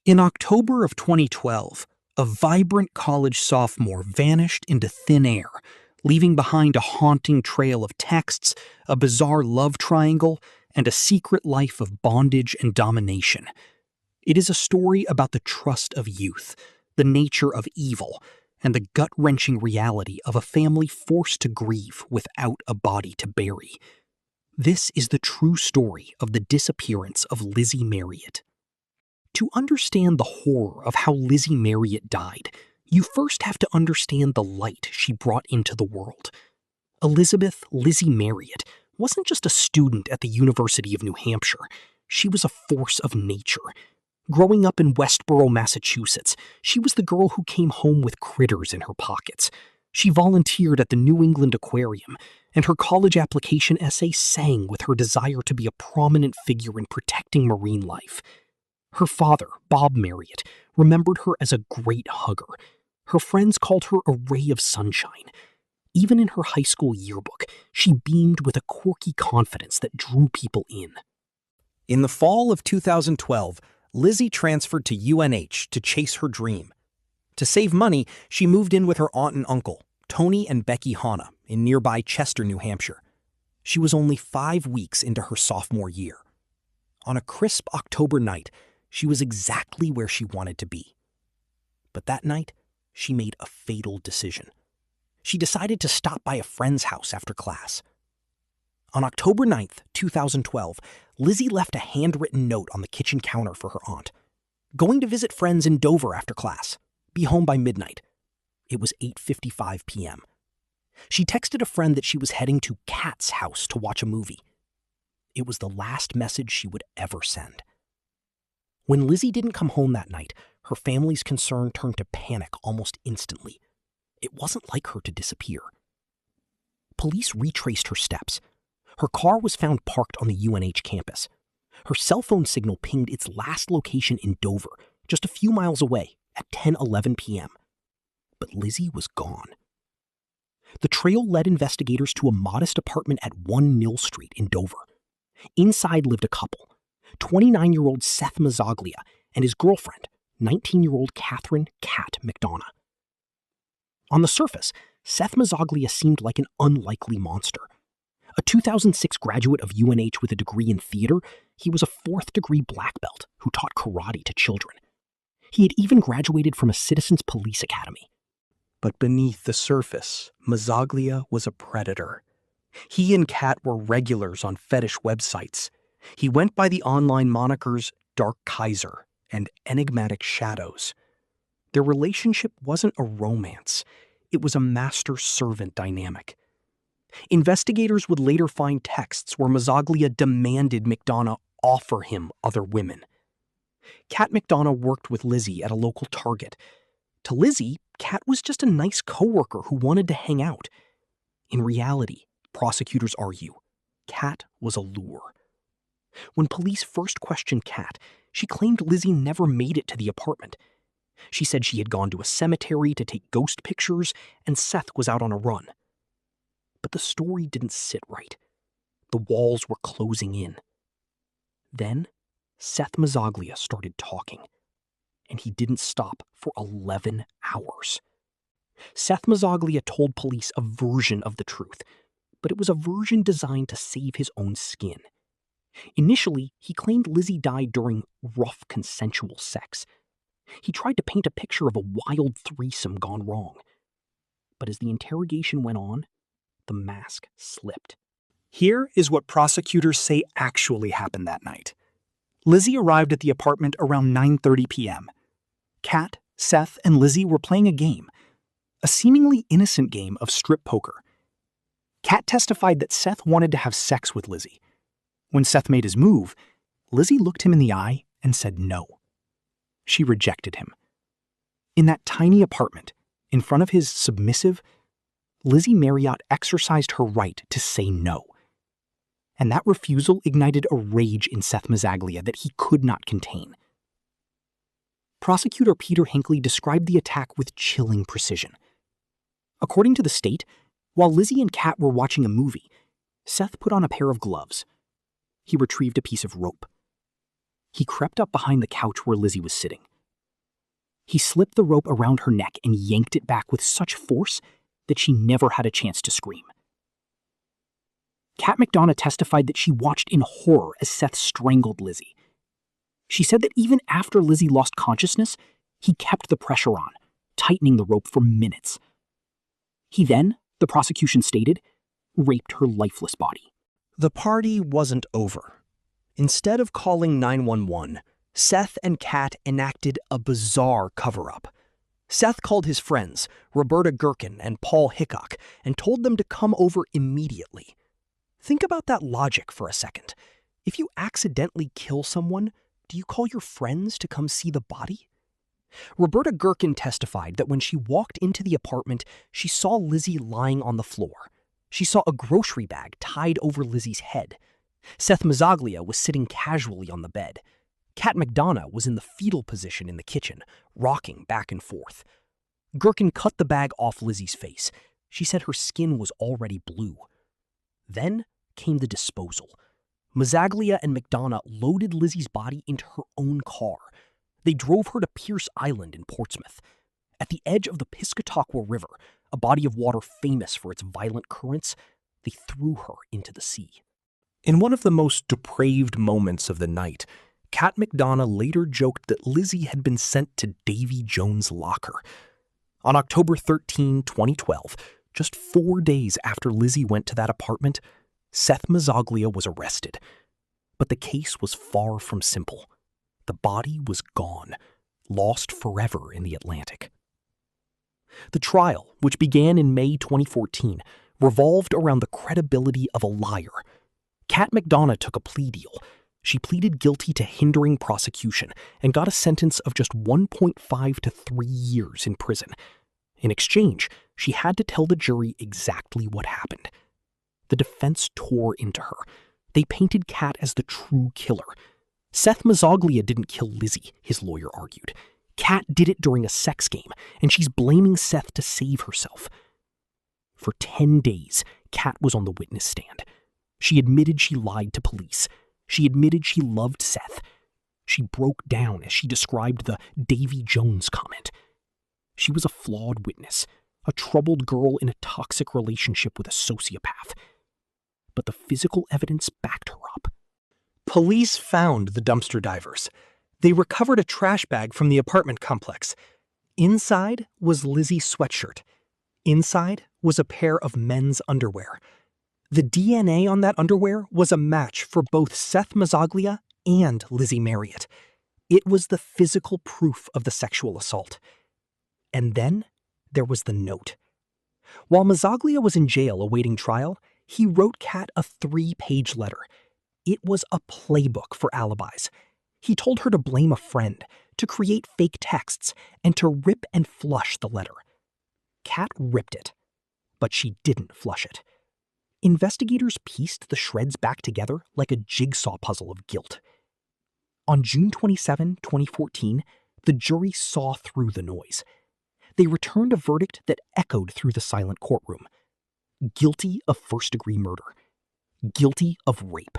In October of 2012, a vibrant college sophomore vanished into thin air, leaving behind a haunting trail of texts, a bizarre love triangle, and a secret life of bondage and domination. It is a story about the trust of youth, the nature of evil, and the gut-wrenching reality of a family forced to grieve without a body to bury. This is the true story of the disappearance of Lizzie Marriott. To understand the horror of how Lizzie Marriott died, you first have to understand the light she brought into the world. Elizabeth Lizzie Marriott wasn't just a student at the University of New Hampshire. She was a force of nature. Growing up in Westborough, Massachusetts, she was the girl who came home with critters in her pockets. She volunteered at the New England Aquarium, and her college application essay sang with her desire to be a prominent figure in protecting marine life. Her father, Bob Marriott, remembered her as a great hugger. Her friends called her a ray of sunshine. Even in her high school yearbook, she beamed with a quirky confidence that drew people in. In the fall of 2012, Lizzie transferred to UNH to chase her dream. To save money, she moved in with her aunt and uncle, Tony and Becky Hanna, in nearby Chester, New Hampshire. She was only 5 weeks into her sophomore year. On a crisp October night, she was exactly where she wanted to be. But that night, she made a fatal decision. She decided to stop by a friend's house after class. On October 9th, 2012, Lizzie left a handwritten note on the kitchen counter for her aunt. Going to visit friends in Dover after class. Be home by midnight. It was 8:55 p.m. She texted a friend that she was heading to Kat's house to watch a movie. It was the last message she would ever send. When Lizzie didn't come home that night, her family's concern turned to panic almost instantly. It wasn't like her to disappear. Police retraced her steps. Her car was found parked on the UNH campus. Her cell phone signal pinged its last location in Dover, just a few miles away, at 10:11 p.m. But Lizzie was gone. The trail led investigators to a modest apartment at 1 Mill Street in Dover. Inside lived a couple, 29-year-old Seth Mazzaglia and his girlfriend, 19-year-old Catherine "Cat" McDonough. On the surface, Seth Mazzaglia seemed like an unlikely monster. A 2006 graduate of UNH with a degree in theater, he was a 4th-degree black belt who taught karate to children. He had even graduated from a citizens police academy. But beneath the surface, Mazzaglia was a predator. He and Kat were regulars on fetish websites. He went by the online monikers Dark Kaiser and Enigmatic Shadows. Their relationship wasn't a romance. It was a master-servant dynamic. Investigators would later find texts where Mazzaglia demanded McDonough offer him other women. Cat McDonough worked with Lizzie at a local Target. To Lizzie, Cat was just a nice coworker who wanted to hang out. In reality, prosecutors argue, Cat was a lure. When police first questioned Cat, she claimed Lizzie never made it to the apartment. She said she had gone to a cemetery to take ghost pictures, and Seth was out on a run. But the story didn't sit right. The walls were closing in. Then, Seth Mazzaglia started talking, and he didn't stop for 11 hours. Seth Mazzaglia told police a version of the truth, but it was a version designed to save his own skin. Initially, he claimed Lizzie died during rough consensual sex. He tried to paint a picture of a wild threesome gone wrong. But as the interrogation went on, the mask slipped. Here is what prosecutors say actually happened that night. Lizzie arrived at the apartment around 9:30 p.m. Kat, Seth, and Lizzie were playing a game, a seemingly innocent game of strip poker. Kat testified that Seth wanted to have sex with Lizzie. When Seth made his move, Lizzie looked him in the eye and said no. She rejected him. In that tiny apartment, in front of his submissive, Lizzie Marriott exercised her right to say no. And that refusal ignited a rage in Seth Mazzaglia that he could not contain. Prosecutor Peter Hinckley described the attack with chilling precision. According to the state, while Lizzie and Kat were watching a movie, Seth put on a pair of gloves. He retrieved a piece of rope. He crept up behind the couch where Lizzie was sitting, He slipped the rope around her neck and yanked it back with such force that she never had a chance to scream. Kat McDonough testified that she watched in horror as Seth strangled Lizzie. She said that even after Lizzie lost consciousness, he kept the pressure on, tightening the rope for minutes. He then, the prosecution stated, raped her lifeless body. The party wasn't over. Instead of calling 911, Seth and Kat enacted a bizarre cover-up. Seth called his friends, Roberta Gherkin and Paul Hickok, and told them to come over immediately. Think about that logic for a second. If you accidentally kill someone, do you call your friends to come see the body? Roberta Gherkin testified that when she walked into the apartment, she saw Lizzie lying on the floor. She saw a grocery bag tied over Lizzie's head. Seth Mazzaglia was sitting casually on the bed. Kat McDonough was in the fetal position in the kitchen, rocking back and forth. Gherkin cut the bag off Lizzie's face. She said her skin was already blue. Then came the disposal. Mazzaglia and McDonough loaded Lizzie's body into her own car. They drove her to Pierce Island in Portsmouth. At the edge of the Piscataqua River, a body of water famous for its violent currents, they threw her into the sea. In one of the most depraved moments of the night, Kat McDonough later joked that Lizzie had been sent to Davy Jones' locker. On October 13, 2012, just 4 days after Lizzie went to that apartment, Seth Mazzaglia was arrested. But the case was far from simple. The body was gone, lost forever in the Atlantic. The trial, which began in May 2014, revolved around the credibility of a liar. Kat McDonough took a plea deal. She pleaded guilty to hindering prosecution and got a sentence of just 1.5 to 3 years in prison. In exchange, she had to tell the jury exactly what happened. The defense tore into her. They painted Kat as the true killer. Seth Mazzaglia didn't kill Lizzie, his lawyer argued. Kat did it during a sex game, and she's blaming Seth to save herself. For 10 days, Kat was on the witness stand. She admitted she lied to police. She admitted she loved Seth. She broke down as she described the Davy Jones comment. She was a flawed witness, a troubled girl in a toxic relationship with a sociopath. But the physical evidence backed her up. Police found the dumpster divers. They recovered a trash bag from the apartment complex. Inside was Lizzie's sweatshirt. Inside was a pair of men's underwear. The DNA on that underwear was a match for both Seth Mazzaglia and Lizzie Marriott. It was the physical proof of the sexual assault. And then there was the note. While Mazzaglia was in jail awaiting trial, he wrote Kat a 3-page letter. It was a playbook for alibis. He told her to blame a friend, to create fake texts, and to rip and flush the letter. Kat ripped it, but she didn't flush it. Investigators pieced the shreds back together like a jigsaw puzzle of guilt. On June 27, 2014, the jury saw through the noise. They returned a verdict that echoed through the silent courtroom. Guilty of first-degree murder. Guilty of rape.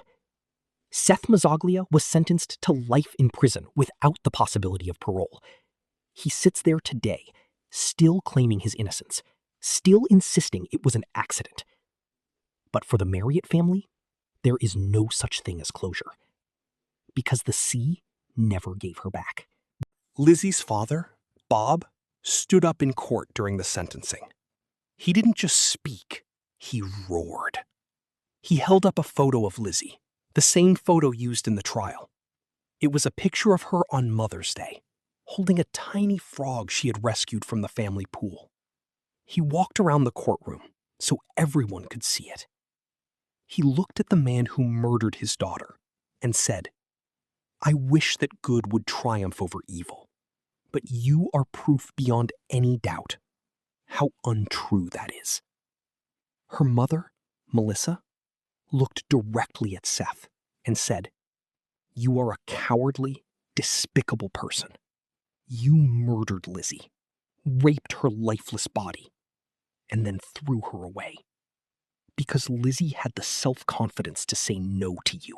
Seth Mazzaglia was sentenced to life in prison without the possibility of parole. He sits there today, still claiming his innocence, still insisting it was an accident. But for the Marriott family, there is no such thing as closure. Because the sea never gave her back. Lizzie's father, Bob, stood up in court during the sentencing. He didn't just speak, he roared. He held up a photo of Lizzie, the same photo used in the trial. It was a picture of her on Mother's Day, holding a tiny frog she had rescued from the family pool. He walked around the courtroom so everyone could see it. He looked at the man who murdered his daughter and said, "I wish that good would triumph over evil, but you are proof beyond any doubt how untrue that is." Her mother, Melissa, looked directly at Seth and said, "You are a cowardly, despicable person. You murdered Lizzie, raped her lifeless body, and then threw her away. Because Lizzie had the self-confidence to say no to you.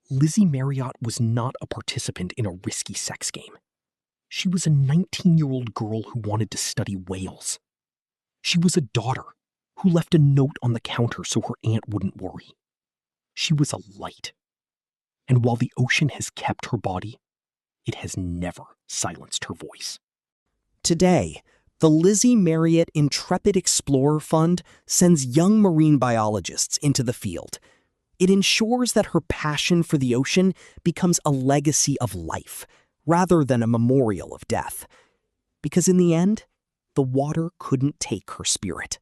Lizzie Marriott was not a participant in a risky sex game. She was a 19-year-old girl who wanted to study whales. She was a daughter who left a note on the counter so her aunt wouldn't worry. She was a light. And while the ocean has kept her body, it has never silenced her voice. Today, the Lizzie Marriott Intrepid Explorer Fund sends young marine biologists into the field. It ensures that her passion for the ocean becomes a legacy of life, rather than a memorial of death. Because in the end, the water couldn't take her spirit.